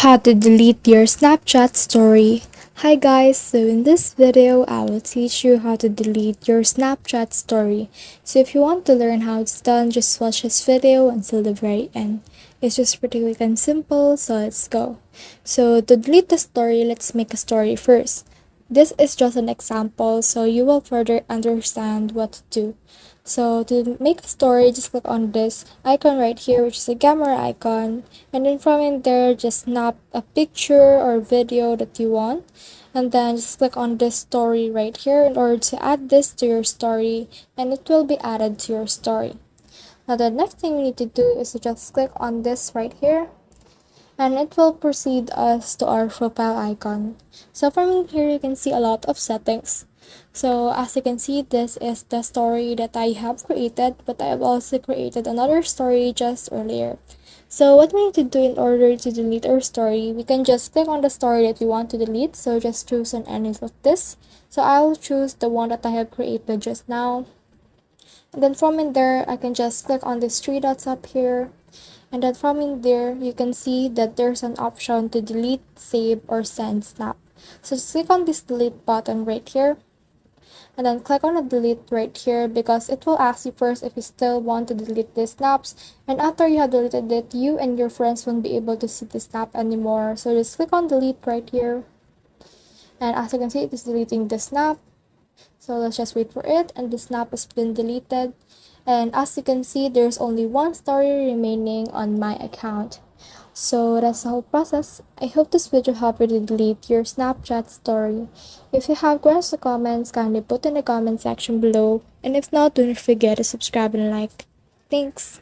How to delete your Snapchat story. Hi guys, so in this video I will teach you how to delete your Snapchat story. So if you want to learn how it's done, just watch this video until the very end. It's just pretty quick and simple, so let's go. So to delete the story, let's make a story first. This is just an example, so you will further understand what to do. So to make a story, just click on this icon right here, which is a camera icon, and then from in there, just snap a picture or video that you want, and then just click on this story right here in order to add this to your story, and it will be added to your story. Now the next thing we need to do is to just click on this right here, and it will proceed us to our profile icon. So from in here, you can see a lot of settings. So as you can see, this is the story that I have created, but I have also created another story just earlier. So what we need to do in order to delete our story, we can just click on the story that we want to delete. So just choose on any of this. So I'll choose the one that I have created just now. And then from in there, I can just click on these three dots up here. And then from in there, you can see that there's an option to delete, save, or send snap. So just click on this delete button right here. And then click on the delete right here because it will ask you first if you still want to delete these snaps. And after you have deleted it, you and your friends won't be able to see the snap anymore. So just click on delete right here. And as you can see, it is deleting the snap. So let's just wait for it, and the snap has been deleted. And as you can see, there's only one story remaining on my account. So that's the whole process. I hope this video helped you to delete your Snapchat story. If you have questions or comments, kindly put in the comment section below. And if not, don't forget to subscribe and like. Thanks.